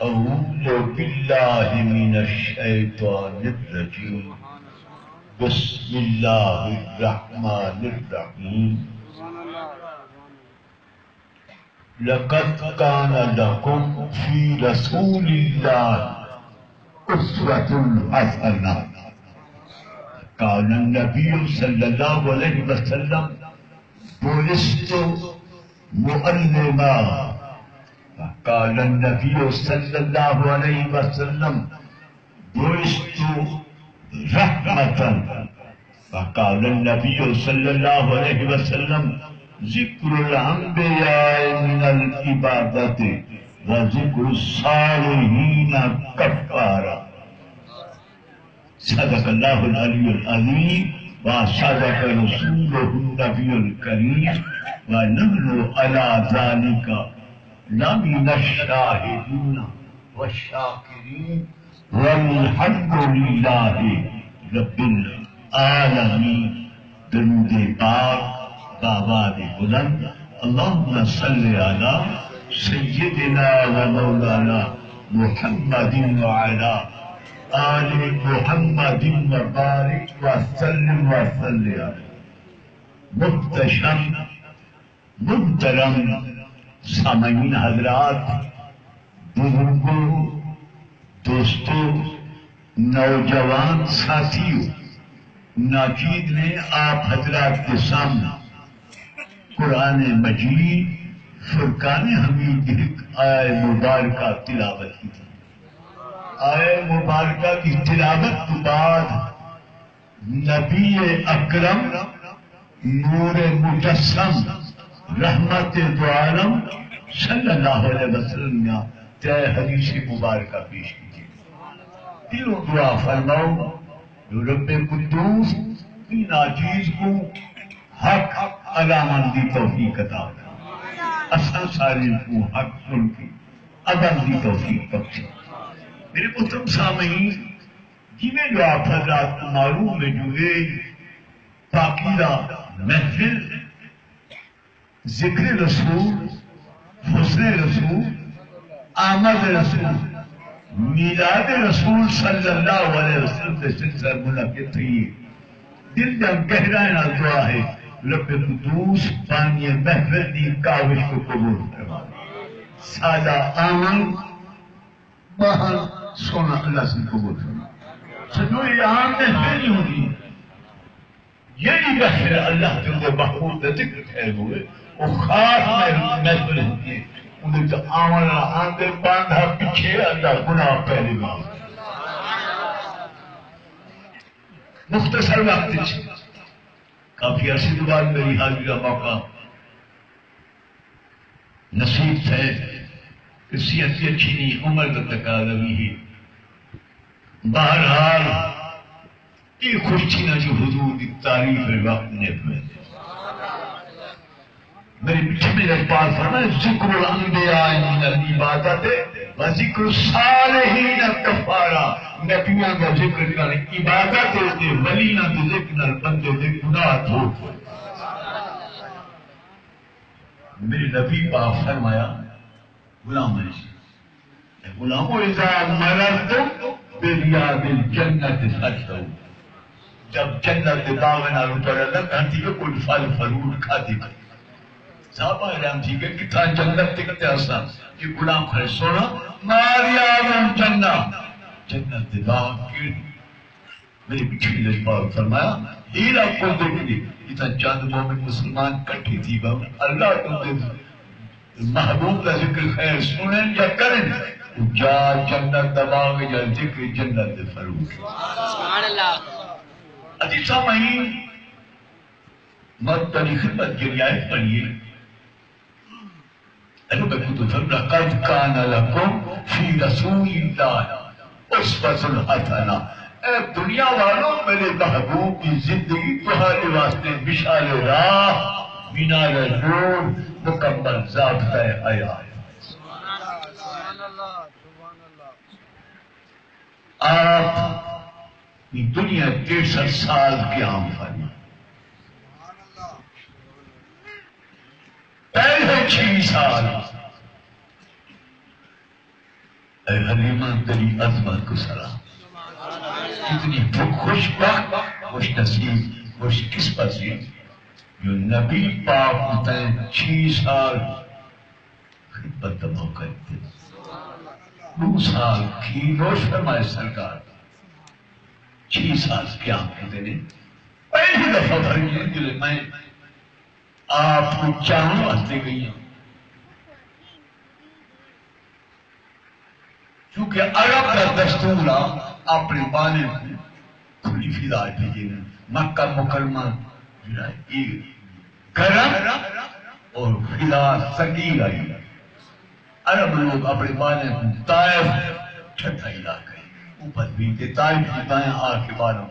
اعوذ باللہ من الشیطان الرجیم بسم اللہ الرحمن الرحیم لقد كان لكم في رسول الله أسوة حسنة قال النبي صلى الله عليه وسلم بعثت معلما قال النبي صلى الله عليه وسلم بعثت رحمة فقال النبي صلى الله عليه وسلم ذكر الأنبياء من العبادة وذكر الصالحين كفارة صدق الله العلي العظيم وصدق رسوله النبي الكريم ونحن على ذلك لمن الشاهدين والشاكرين والحمد لله رب العالمين. درود پاک بآواز بلند اللهم صل على سيدنا ومولانا محمد وعلى آل محمد وبارك وسلم عليه. محتشم محترم سامعین حضرات، بزرگوں، دوستوں، نوجوان ساتھیوں، ناچید نے آپ حضرات کے سامنے قرآن مجید فرقان حمید کی آیہ مبارکہ تلاوت کی تھی. آیہ مبارکہ کی تلاوت کے بعد نبی اکرم نور مجسم رحمت دو عالم صلی اللہ علیہ وسلم نے تے حدیث مبارکہ پیش کی تھی. تینوں دعا فرماؤ جو رب قدوس کی ناچیز کو حق علامت دی توفیق عطا کرے، اصل سارے کو حق سن کی عدم دی توفیق بخشے. میرے محترم سامعین، جنہیں جو آپ حضرات کو معلوم ہے جو یہ پاکیزہ محفل ذکر رسول، حسن رسول، آمد رسول، میلاد رسول صلی اللہ علیہ وسلم سے سلسلہ منعقد تھی. دل جب گہرائنا دعا ہے رب قدوس بانی محفل دی کاوش کو قبول فرما. سادہ آمن باہر سونا اللہ سے قبول فرما. سنو یہ عام محفل نہیں ہوگی، یہی محفل اللہ کے اندر محفوظ ذکر ٹھہر ہوئے وہ خاص محفل ہوتی ہے. انہیں تو آمن آندے باندھا پیچھے اللہ گناہ پہلے معاف. مختصر وقت کافی عرصے کے بعد میری حاضری کا موقع نصیب ہے. کسی اچھی نہیں عمر کا تقاضا بھی ہے. بہرحال یہ خوش تھی نہ جو حضور کی تعریف وقت نے میرے پیچھے میں الفاظ فرمائے ذکر الانبیاء من العبادت و ذکر الصالحین کفارہ. نبیوں کا ذکر کر عبادت ہوتے ولیوں کے ذکر بندے دے گناہ دھو. میرے نبی پاک فرمایا غلام غلامو اذا مررتم بریاض الجنت فاتوا. جب جنت باغ نہ اتر لگ ہنتی کے کوئی پھل فروٹ کھاتے صحابہ اعلان تھی کہ کتنا جنت تکتے آسان یہ غلام کھڑے سونا ماریاض الجنت جنت باغ کی میری پچھلی لجبار فرمایا ہیرا کو دیکھنی اتنا چاند مومن مسلمان کٹھی تھی بہن اللہ تم محبوب کا ذکر خیر سنیں یا کریں جا جنت باغ یا ذکر جنت فروٹ. سبحان اللہ. عزیزہ مہین مرتبی خدمت کے رعایت پڑھیے. لقد كان لكم في رسول الله اسوة حسنة. اے دنیا والوں میرے محبوب کی زندگی تمہارے واسطے مشعل راہ مینار نور مکمل ضابطۂ حیات. آپ دنیا 63 سال قیام فرما. پہلے 6 سال اے حلیمہ تیری عظمت کو سلام، کتنی خوش بخت، خوش نصیب، خوش قسمت سے جو نبی پاک ہوتا ہے 6 سال خدمت کا موقع دیتے، 2 سال کی روش فرمائے سرکار، 6 سال قیام کرتے ہیں۔ پہلی دفعہ فرمائے دل میں آپ کو چاہوں واسطے گئی ہوں، چونکہ عرب کا دستور اپنے بانے کو کھلی فضا بھیجے گا، مکہ مکرمہ گرم اور فضا سنگین آئی، عرب لوگ اپنے بانے کو طائف ٹھنڈا علاقہ ہے اوپر بھی کہ طائف کی دائیں آ کے بالوں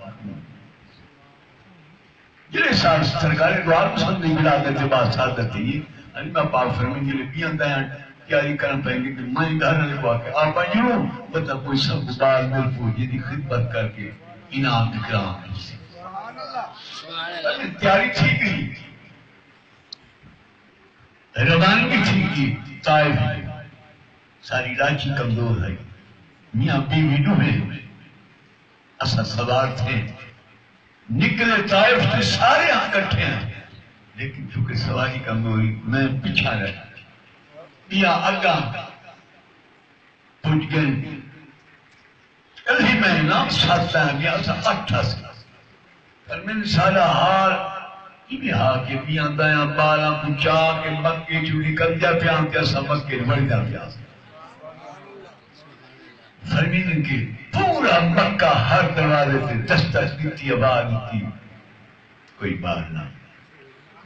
جلے سال سرکار دوار مسلم نہیں ملا کرتے بات سادت تھی، علمہ پاک فرمین جلے بیان دائیں تیاری کرن پائیں گے کہ میں گھر لگوا کے آپ آئیوں بتا کوئی سب بار مل پوچھے دی خدمت کر کے انعام اکرام سے تیاری ٹھیک گئی، روانگی ٹھیک کی، طائف ساری راچی کمزور ہے، میاں بیوی ڈوبے اصل سوار تھے، نکلے طائف سے سارے اکٹھے ہیں، لیکن چونکہ سواری کمزوری میں پیچھا رہا یا اگا پوچھ گئے کلی میں نام ساتھ ہے گیا سا 8 سے پر میں نے سارا ہار انہیں ہاں کے پیان دائیاں بالا پوچھا کہ مکے چوڑی کر دیا پیان کیا سا مکے بڑھ جا پیا فرمین کے پورا مکہ ہر دروازے سے دستک دیتی آواز دیتی کوئی بات نہ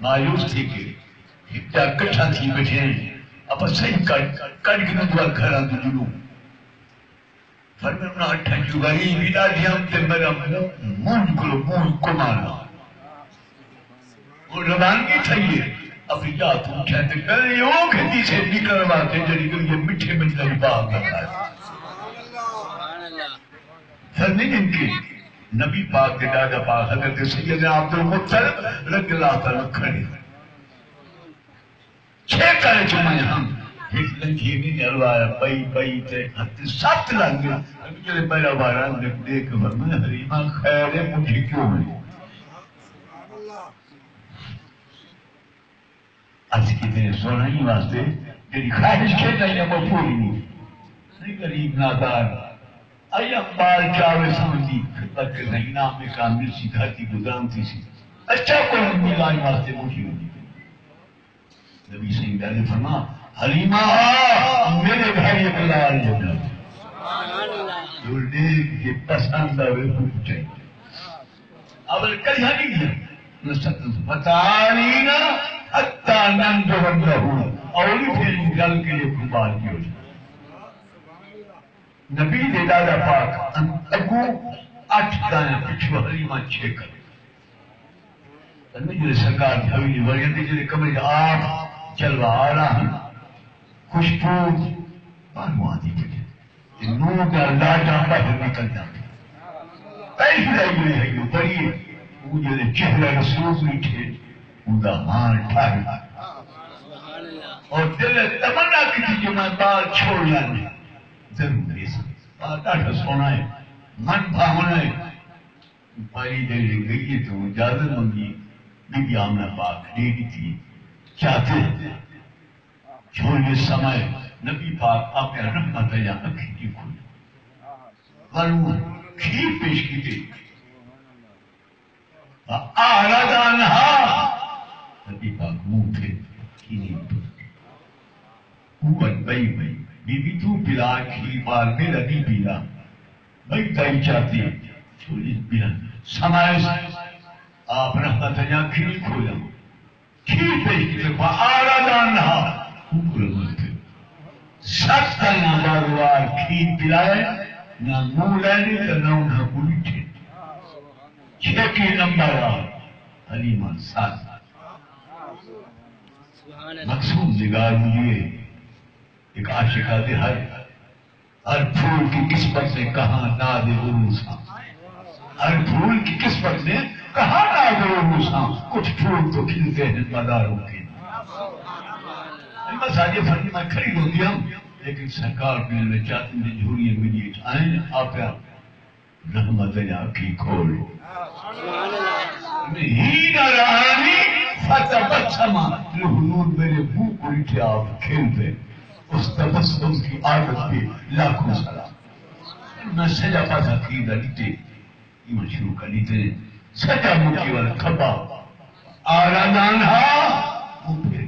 مایوس تھی کہ کیا کٹھا تھی بیٹھے ہیں اب صحیح کٹ کے ندوار گھران دو جنو فرمین انہا 8 جگائی بیٹا دیاں تے میرا مون کو مارنا وہ روانگی تھائیے اب یاد پوچھتے کہنے یہ وہ کھتی سے نکل رواتے جنہی کہ یہ مٹھے مجھے باغ لگا ہے فرمین ان کے نبی پاک کے دادا پاک حضرت سیدنا عبدالمطلب رضی اللہ تعالیٰ کھڑے 6 کارے چمائے ہم ایک لنجھینی نلوایا بئی تے ہاتھ 7 لنگے ابھی جلے پہلا باران دیکھ فرمائے حریمہ خیر مجھے کیوں ہے آج کی دن سونا ہی واسطے تیری خواہش کہتا ہے وہ پوری نہیں غریب نادار آیا بال چاوے سمجھی خدمت کے نام میں کامل سی دھاتی گزانتی سی اچھا کوئی ملائی واسطے مجھے ہوگی نبی سید علیہ فرما حلیمہ میرے بھائی بلال جنہ جو دیکھ کے پسند آوے خوب چاہیے اول کل یہاں نہیں دیا فتالینا حتی ننجو رہو اولی پھر گل کے لئے کھبال کی ہو جائے نبی دے دادا پاک اگو 8 دائیں پچھو حلیمہ 6 کر انہیں جلے سرکار بھویلی وریندے جلے کمرے آپ چلوا آ رہا ہیں خوشپور بانو آدھی پڑے نور کا لاٹا باہر نکل جاتے پہلی لائیوئی ہے یہ بڑی وہ جلے چہرہ رسول میٹھے اندہ مار ٹھائی اور دل تمنا کی تھی جو میں بال چھوڑ لانے ضرور ایسا بات آٹھا سونا ہے من بھاونا ہے پہلی دل گئی ہے تو اجازت منگی بی بی آمنہ پاک لیڈی تھی چاہتے چھوڑیے سمائے نبی پاک آپ نے رحمت ہے یا اکھی کی کھوئی ورنو کھیر پیش کی تھی آرادانہا نبی پاک منہ تھے کینی اوپر بئی بی بی تو پلا کھیر بار میرا نہیں پیلا بئی دائی چاہتی چھوڑیے پلا سمائے آپ رحمت ہے یا کھیر کھویا کھیر پیش کی تھی آرادانہا اوپر منہ 7 نہ باروار کھیر پلائے نہ منہ لینے نہ انہاں بولی تھے 6 کے نمبر حلیمہ 7 مقصود نگار مجھے ایک عاشقہ دے ہر پھول کی قسمت نے کہاں ناد عروساں ہر پھول کی قسمت نے کہاں ناد عروساں کچھ پھول تو کھلتے ہیں مداروں کے بس آجے فرمی میں کھڑی ہو گیا لیکن سرکار نے چاہتے ہیں جھوڑی ملی آئیں آپ رحمت آنکھی کھول ہی نہ رہانی فتبسم الحنود میرے منہ کو اٹھے آپ کھیلتے اس تبسم کی عادت پہ لاکھوں سلام میں سجا پاسا خریدا لیتے یہ شروع کر لیتے سجا مکی والا کھبا آرادان ہا وہ پھر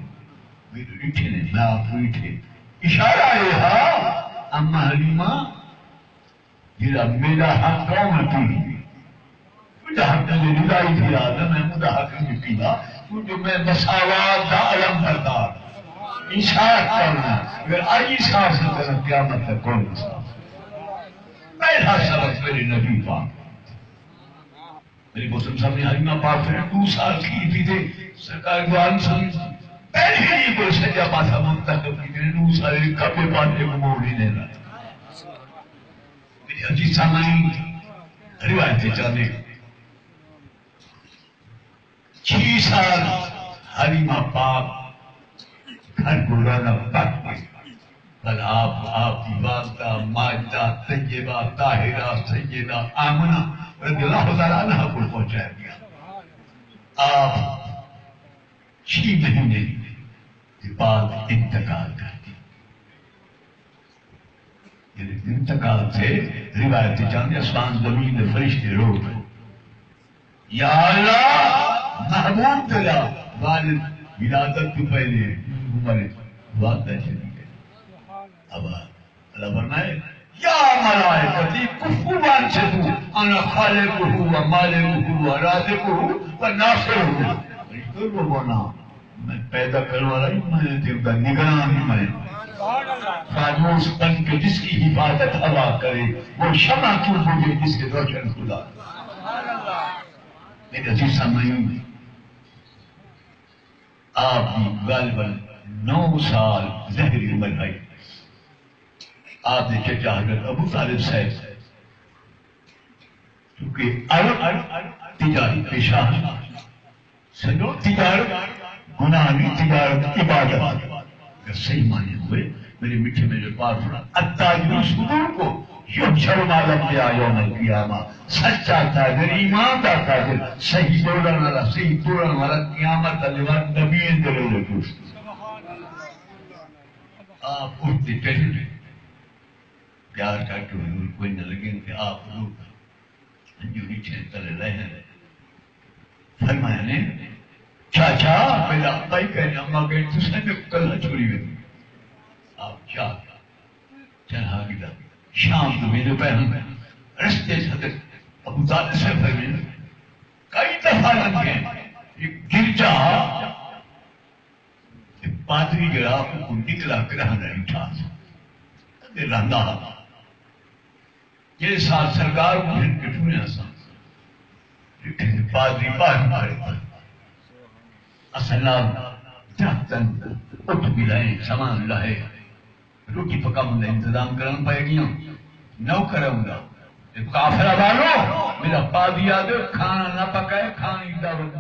میرے اٹھے نے میں آپ کو اٹھے اشارہ ہے ہا اما حلیمہ جیرا میرا حق کون تھی مجھے حق نے ندائی تھی آدم ہے مجھے حق نے پیلا کیونکہ میں مساوات دا علم بردار انصاف کرنا اگر آج انصاف سے کرنا قیامت ہے کون انصاف پہلا سبق میرے نبی پاک میری محترم صاحب نے حلیمہ پاک پھر 2 سال کی تھی تھے سرکار دوان سمجھ پہلے ہی کوئی سجا پاسا منتخب کی تھی 2 سال کبھی پانے کو موڑ نہیں دینا میری عزیز سامعین روایتیں چاہنے 6 سال حلیمہ پاک گھر کو رانا پک گئے بل آپ کی والدہ ماجدہ طیبہ طاہرہ سیدہ آمنہ رضی اللہ تعالیٰ عنہ کو پہنچایا گیا آپ 6 مہینے کے بعد انتقال کر دی انتقال سے روایت چاندی اسمان زمین فرشتے رو گئے یا اللہ محبوب تیرا والد ولادت کے پہلے ہمارے والدہ چلی گئے اب اللہ فرمائے یا ملائکتی کفوان سے تو انا خالقہ و مالکہ و رازقہ و ناصرہ فرشتوں کو بولا میں پیدا کرنے والا ہی میں تیرا نگران ہی میں خاموش بن کے جس کی حفاظت ہوا کرے وہ شمع کیوں بجھے جس کے روشن خدا میرے عزیز سامعین آپ کی غالباً 9 سال زہری عمر ہے آپ نے چچا حضرت ابو طالب صاحب کیونکہ عرب تجاری پیشہ سنو تجارت گناہ نہیں تجارت عبادت اگر صحیح معنی ہوئے میرے میٹھے میرے پاس سنا التاجر صدور کو یحشر معلوم کیا یوم القیامہ سچا تاجر ایمان دا تاجر صحیح بولن والا صحیح توڑن والا قیامت علیہ نبی دلے پوچھتے آپ اٹھتے کہتے پیار کر کے حضور کوئی نہ لگیں کہ آپ حضور جو نیچے تلے رہے ہیں فرمایا نے چاچا میرا بھائی کہنے اما گئے تو سنے کلہ چھوڑی ہوئی آپ کیا چاہا گیا شام کو میرے پہن میں رستے سے ابو طالب سے فرمائے کئی دفعہ لگے یہ گرجا پادری گرا کو نکلا گرہ نہیں تھا رہندا یہ سال سرکار کو پھر کٹھونے آسان لیکن پادری باہر مارے پر اصلا جہتن اٹھ بھی لائیں سامان لائے روٹی پکا مندہ انتظام کرن پائے گیا نو کروں گا کافرہ والو میرا پادی آدھے کھانا نہ پکائے کھانے کی دعوت